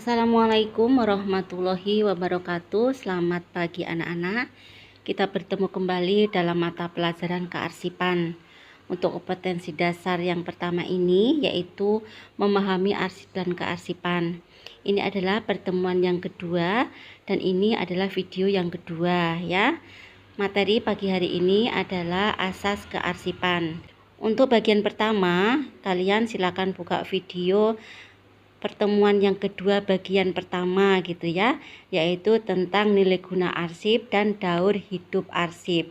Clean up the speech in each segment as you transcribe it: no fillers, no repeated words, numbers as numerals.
Assalamualaikum warahmatullahi wabarakatuh. Selamat pagi anak-anak. Kita bertemu kembali dalam mata pelajaran kearsipan. Untuk kompetensi dasar yang pertama ini yaitu memahami arsip dan kearsipan. Ini adalah pertemuan yang kedua dan ini adalah video yang kedua ya. Materi pagi hari ini adalah asas kearsipan. Untuk bagian pertama, kalian silakan buka video pertemuan yang kedua bagian pertama gitu ya, yaitu tentang nilai guna arsip dan daur hidup arsip.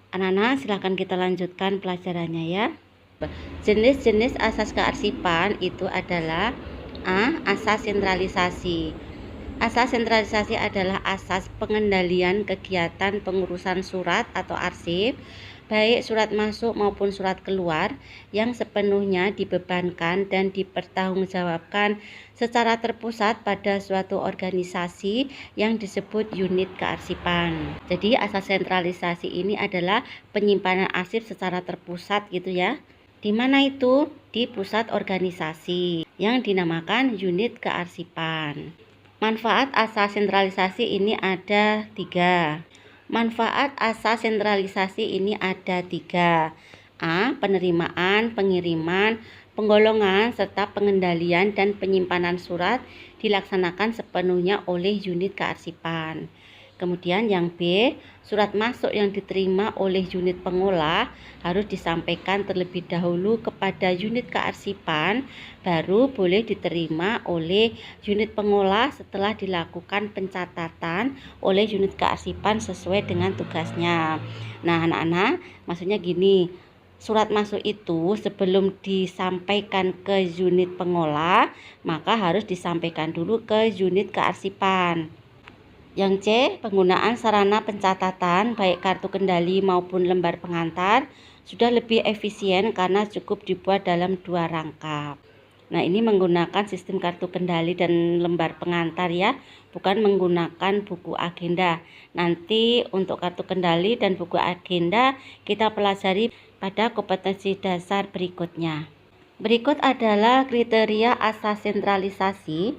Anak-anak silakan kita lanjutkan pelajarannya ya. Jenis-jenis asas kearsipan itu adalah asas sentralisasi. Asas sentralisasi adalah asas pengendalian kegiatan pengurusan surat atau arsip, baik surat masuk maupun surat keluar, yang sepenuhnya dibebankan dan dipertanggungjawabkan secara terpusat pada suatu organisasi yang disebut unit kearsipan. Jadi asas sentralisasi ini adalah penyimpanan arsip secara terpusat gitu ya. Di mana itu? Di pusat organisasi yang dinamakan unit kearsipan. Manfaat asas sentralisasi ini ada 3. Manfaat asas sentralisasi ini ada 3. A. Penerimaan, pengiriman, penggolongan, serta pengendalian dan penyimpanan surat dilaksanakan sepenuhnya oleh unit kearsipan. Kemudian yang B, surat masuk yang diterima oleh unit pengolah harus disampaikan terlebih dahulu kepada unit kearsipan, baru boleh diterima oleh unit pengolah setelah dilakukan pencatatan oleh unit kearsipan sesuai dengan tugasnya. Nah anak-anak, maksudnya gini, surat masuk itu sebelum disampaikan ke unit pengolah, maka harus disampaikan dulu ke unit kearsipan. Yang C, penggunaan sarana pencatatan baik kartu kendali maupun lembar pengantar sudah lebih efisien karena cukup dibuat dalam 2 rangkap. Nah, ini menggunakan sistem kartu kendali dan lembar pengantar ya, bukan menggunakan buku agenda. Nanti untuk kartu kendali dan buku agenda kita pelajari pada kompetensi dasar berikutnya. Berikut adalah kriteria asas sentralisasi.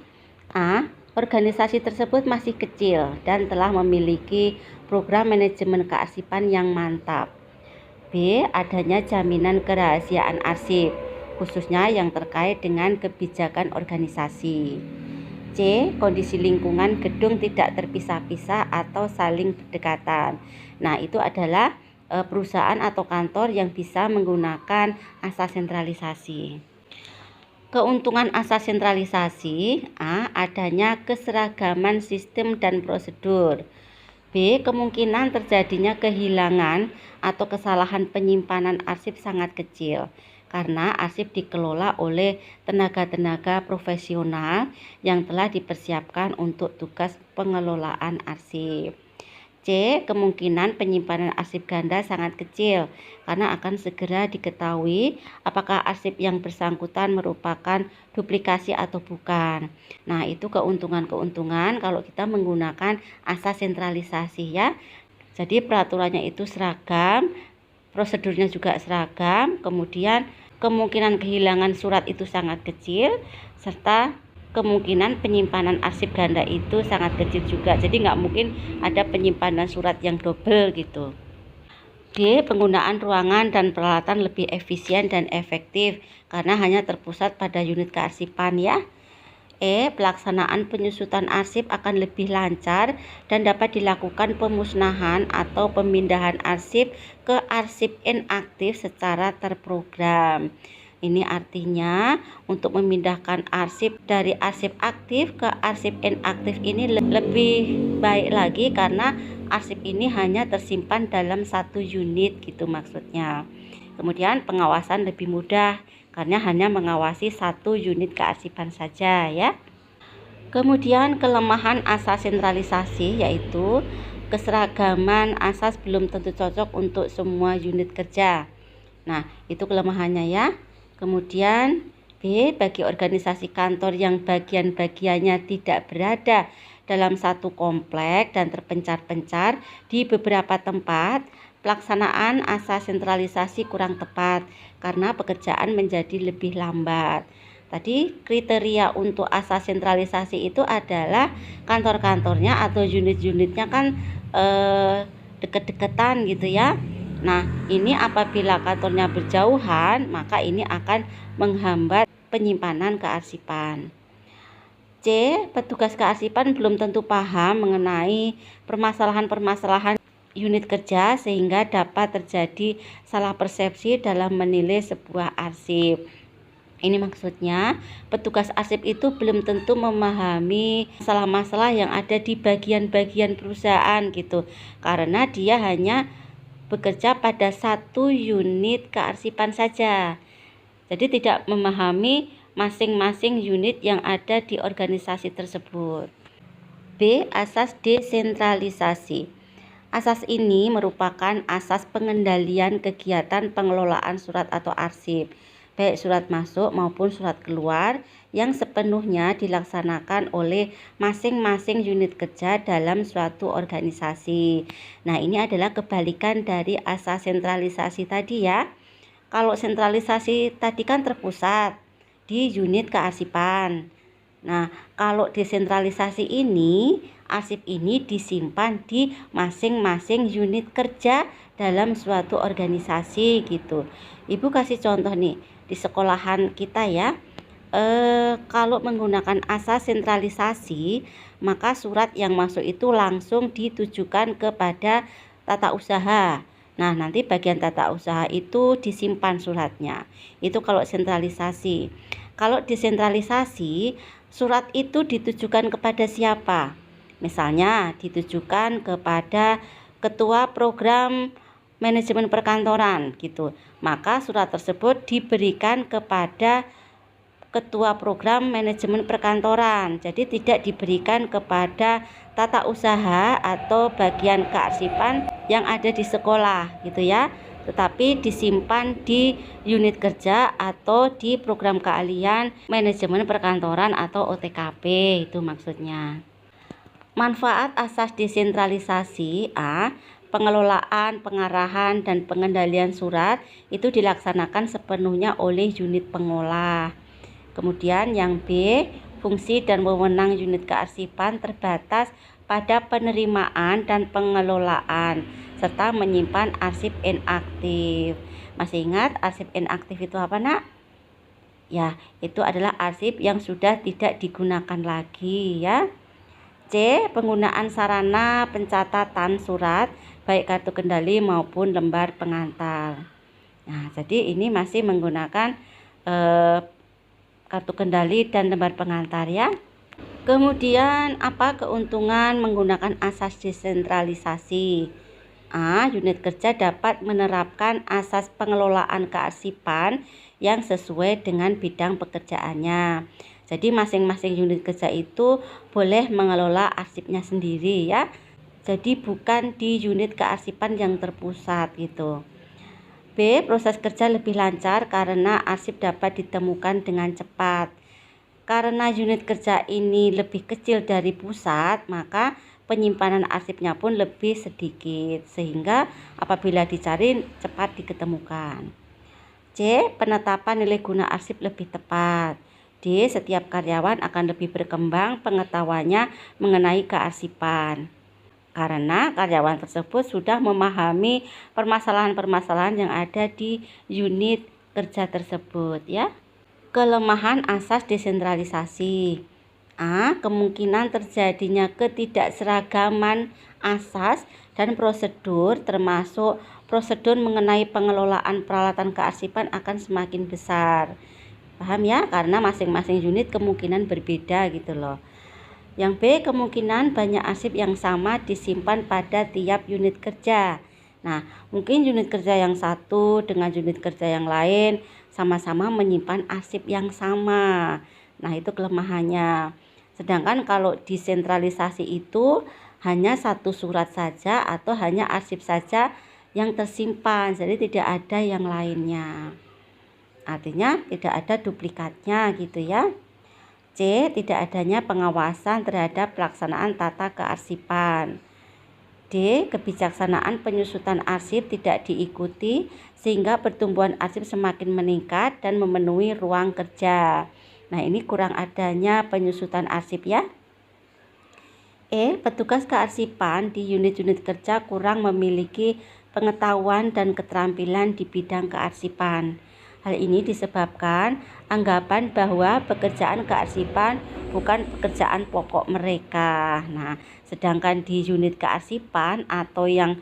A. Organisasi tersebut masih kecil dan telah memiliki program manajemen kearsipan yang mantap. B. Adanya jaminan kerahasiaan arsip, khususnya yang terkait dengan kebijakan organisasi. C. Kondisi lingkungan gedung tidak terpisah-pisah atau saling berdekatan. Nah, itu adalah perusahaan atau kantor yang bisa menggunakan asas sentralisasi. Keuntungan asas sentralisasi: A. Adanya keseragaman sistem dan prosedur. B. Kemungkinan terjadinya kehilangan atau kesalahan penyimpanan arsip sangat kecil karena arsip dikelola oleh tenaga-tenaga profesional yang telah dipersiapkan untuk tugas pengelolaan arsip. C. Kemungkinan penyimpanan arsip ganda sangat kecil karena akan segera diketahui apakah arsip yang bersangkutan merupakan duplikasi atau bukan. Nah, itu keuntungan-keuntungan kalau kita menggunakan asas sentralisasi ya. Jadi peraturannya itu seragam, prosedurnya juga seragam, kemudian kemungkinan kehilangan surat itu sangat kecil, serta kemungkinan penyimpanan arsip ganda itu sangat kecil juga. Jadi nggak mungkin ada penyimpanan surat yang double gitu. D. Penggunaan ruangan dan peralatan lebih efisien dan efektif karena hanya terpusat pada unit kearsipan ya. E. Pelaksanaan penyusutan arsip akan lebih lancar dan dapat dilakukan pemusnahan atau pemindahan arsip ke arsip inaktif secara terprogram. Ini artinya untuk memindahkan arsip dari arsip aktif ke arsip inaktif ini lebih baik lagi karena arsip ini hanya tersimpan dalam 1 unit gitu maksudnya. Kemudian pengawasan lebih mudah karena hanya mengawasi 1 unit kearsipan saja ya. Kemudian kelemahan asas sentralisasi yaitu keseragaman asas belum tentu cocok untuk semua unit kerja. Nah, itu kelemahannya ya. Kemudian B. Bagi organisasi kantor yang bagian-bagiannya tidak berada dalam satu komplek dan terpencar-pencar di beberapa tempat, pelaksanaan asas sentralisasi kurang tepat karena pekerjaan menjadi lebih lambat. Tadi kriteria untuk asas sentralisasi itu adalah kantor-kantornya atau unit-unitnya kan deket-deketan gitu ya. Nah, ini apabila kantornya berjauhan, maka ini akan menghambat penyimpanan kearsipan. C. Petugas kearsipan belum tentu paham mengenai permasalahan-permasalahan unit kerja sehingga dapat terjadi salah persepsi dalam menilai sebuah arsip. Ini maksudnya petugas arsip itu belum tentu memahami masalah-masalah yang ada di bagian-bagian perusahaan gitu, karena dia hanya bekerja pada satu unit kearsipan saja. Jadi tidak memahami masing-masing unit yang ada di organisasi tersebut. B. Asas desentralisasi. Asas ini merupakan asas pengendalian kegiatan pengelolaan surat atau arsip, baik surat masuk maupun surat keluar, yang sepenuhnya dilaksanakan oleh masing-masing unit kerja dalam suatu organisasi. Nah, ini adalah kebalikan dari asas sentralisasi tadi ya. Kalau sentralisasi tadi kan terpusat di unit kearsipan. Nah, kalau desentralisasi ini, arsip ini disimpan di masing-masing unit kerja dalam suatu organisasi gitu. Ibu kasih contoh nih di sekolahan kita ya. Kalau menggunakan asas sentralisasi, maka surat yang masuk itu langsung ditujukan kepada tata usaha. Nah, nanti bagian tata usaha itu disimpan suratnya. Itu kalau sentralisasi. Kalau desentralisasi, surat itu ditujukan kepada siapa? Misalnya ditujukan kepada ketua program manajemen perkantoran gitu. Maka surat tersebut diberikan kepada ketua program manajemen perkantoran. Jadi tidak diberikan kepada tata usaha atau bagian kearsipan yang ada di sekolah gitu ya, tetapi disimpan di unit kerja atau di program keahlian manajemen perkantoran atau OTKP, itu maksudnya. Manfaat asas desentralisasi. A. Pengelolaan, pengarahan, dan pengendalian surat itu dilaksanakan sepenuhnya oleh unit pengolah. Kemudian yang B, fungsi dan wewenang unit kearsipan terbatas pada penerimaan dan pengelolaan serta menyimpan arsip inaktif. Masih ingat arsip inaktif itu apa, Nak? Ya, itu adalah arsip yang sudah tidak digunakan lagi ya. C. Penggunaan sarana pencatatan surat baik kartu kendali maupun lembar pengantar. Nah, jadi ini masih menggunakan kartu kendali dan lembar pengantar ya. Kemudian apa keuntungan menggunakan asas desentralisasi? A. Unit kerja dapat menerapkan asas pengelolaan kearsipan yang sesuai dengan bidang pekerjaannya. Jadi masing-masing unit kerja itu boleh mengelola arsipnya sendiri ya. Jadi bukan di unit kearsipan yang terpusat gitu. B. Proses kerja lebih lancar karena arsip dapat ditemukan dengan cepat. Karena unit kerja ini lebih kecil dari pusat, maka penyimpanan arsipnya pun lebih sedikit, sehingga apabila dicari cepat diketemukan. C. Penetapan nilai guna arsip lebih tepat. D. Setiap karyawan akan lebih berkembang pengetahuannya mengenai kearsipan, karena karyawan tersebut sudah memahami permasalahan-permasalahan yang ada di unit kerja tersebut ya. Kelemahan asas desentralisasi. A. Kemungkinan terjadinya ketidakseragaman asas dan prosedur, termasuk prosedur mengenai pengelolaan peralatan kearsipan akan semakin besar. Paham ya? Karena masing-masing unit kemungkinan berbeda gitu loh. Yang B, kemungkinan banyak arsip yang sama disimpan pada tiap unit kerja. Nah, mungkin unit kerja yang satu dengan unit kerja yang lain sama-sama menyimpan arsip yang sama. Nah, itu kelemahannya. Sedangkan kalau desentralisasi itu hanya satu surat saja atau hanya arsip saja yang tersimpan, jadi tidak ada yang lainnya. Artinya tidak ada duplikatnya gitu ya. C. Tidak adanya pengawasan terhadap pelaksanaan tata kearsipan. D. Kebijaksanaan penyusutan arsip tidak diikuti sehingga pertumbuhan arsip semakin meningkat dan memenuhi ruang kerja. Nah, ini kurang adanya penyusutan arsip ya. Petugas kearsipan di unit-unit kerja kurang memiliki pengetahuan dan keterampilan di bidang kearsipan. Hal ini disebabkan anggapan bahwa pekerjaan kearsipan bukan pekerjaan pokok mereka. Nah, sedangkan di unit kearsipan atau yang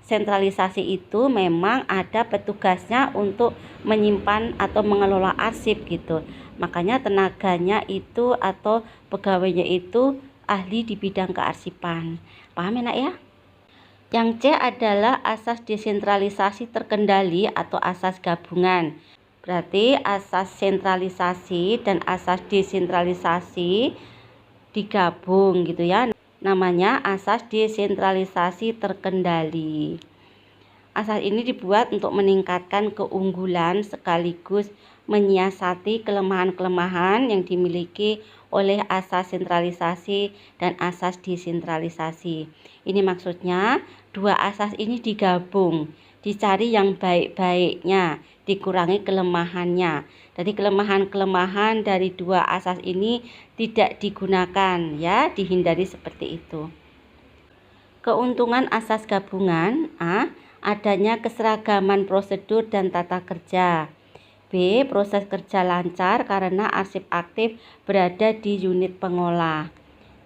sentralisasi itu memang ada petugasnya untuk menyimpan atau mengelola arsip gitu. Makanya tenaganya itu atau pegawainya itu ahli di bidang kearsipan. Paham enak ya? Yang C adalah asas desentralisasi terkendali atau asas gabungan. Berarti asas sentralisasi dan asas desentralisasi digabung gitu ya. Namanya asas desentralisasi terkendali. Asas ini dibuat untuk meningkatkan keunggulan sekaligus menyiasati kelemahan-kelemahan yang dimiliki oleh asas sentralisasi dan asas desentralisasi. Ini maksudnya dua asas ini digabung, dicari yang baik-baiknya, dikurangi kelemahannya. Jadi kelemahan-kelemahan dari dua asas ini tidak digunakan ya, dihindari seperti itu. Keuntungan asas gabungan: A. Adanya keseragaman prosedur dan tata kerja. B. Proses kerja lancar karena arsip aktif berada di unit pengolah.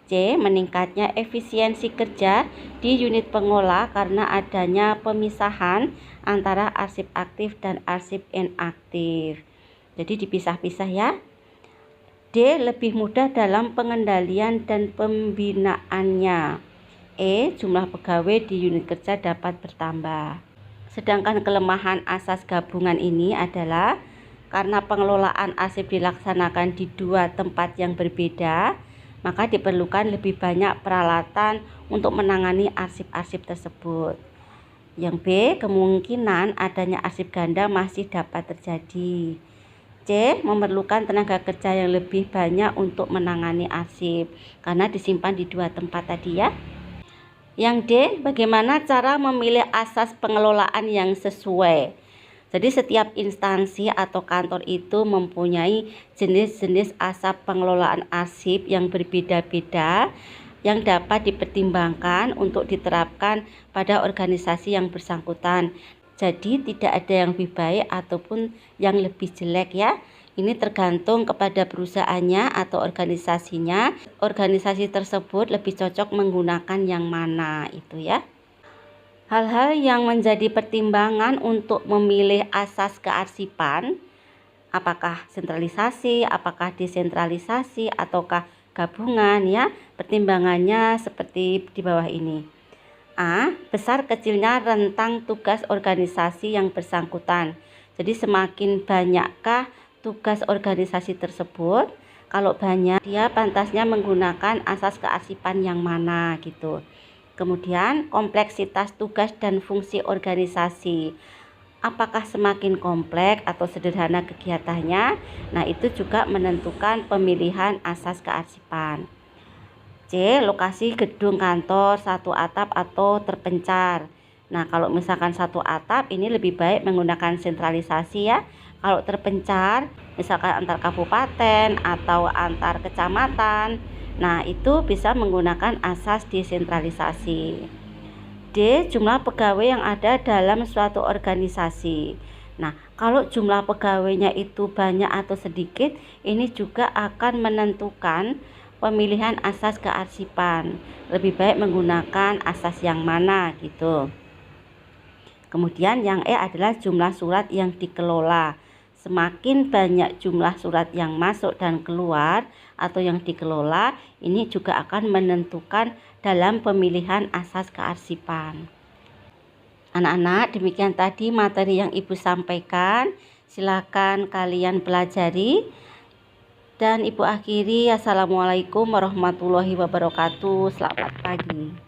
C. Meningkatnya efisiensi kerja di unit pengolah karena adanya pemisahan antara arsip aktif dan arsip inaktif. Jadi dipisah-pisah ya. D. Lebih mudah dalam pengendalian dan pembinaannya. E. Jumlah pegawai di unit kerja dapat bertambah. Sedangkan kelemahan asas gabungan ini adalah karena pengelolaan arsip dilaksanakan di dua tempat yang berbeda, maka diperlukan lebih banyak peralatan untuk menangani arsip-arsip tersebut. Yang B, kemungkinan adanya arsip ganda masih dapat terjadi. C, memerlukan tenaga kerja yang lebih banyak untuk menangani arsip karena disimpan di dua tempat tadi ya. Yang D, bagaimana cara memilih asas pengelolaan yang sesuai? Jadi setiap instansi atau kantor itu mempunyai jenis-jenis asas pengelolaan arsip yang berbeda-beda yang dapat dipertimbangkan untuk diterapkan pada organisasi yang bersangkutan. Jadi tidak ada yang lebih baik ataupun yang lebih jelek ya. Ini tergantung kepada perusahaannya atau organisasinya. Organisasi tersebut lebih cocok menggunakan yang mana itu ya. Hal-hal yang menjadi pertimbangan untuk memilih asas kearsipan, apakah sentralisasi, apakah desentralisasi, ataukah gabungan ya. Pertimbangannya seperti di bawah ini. A. Besar kecilnya rentang tugas organisasi yang bersangkutan. Jadi semakin banyakkah tugas organisasi tersebut, kalau banyak dia pantasnya menggunakan asas kearsipan yang mana gitu. Kemudian kompleksitas tugas dan fungsi organisasi. Apakah semakin kompleks atau sederhana kegiatannya? Nah, itu juga menentukan pemilihan asas kearsipan. C. Lokasi gedung kantor satu atap atau terpencar. Nah, kalau misalkan satu atap ini lebih baik menggunakan sentralisasi ya. Kalau terpencar, misalkan antar kabupaten atau antar kecamatan, nah itu bisa menggunakan asas desentralisasi. D. Jumlah pegawai yang ada dalam suatu organisasi. Nah, kalau jumlah pegawainya itu banyak atau sedikit, ini juga akan menentukan pemilihan asas kearsipan. Lebih baik menggunakan asas yang mana gitu. Kemudian yang E adalah jumlah surat yang dikelola. Semakin banyak jumlah surat yang masuk dan keluar atau yang dikelola, ini juga akan menentukan dalam pemilihan asas kearsipan. Anak-anak, demikian tadi materi yang Ibu sampaikan. Silakan kalian pelajari. Dan Ibu akhiri, Assalamualaikum warahmatullahi wabarakatuh. Selamat pagi.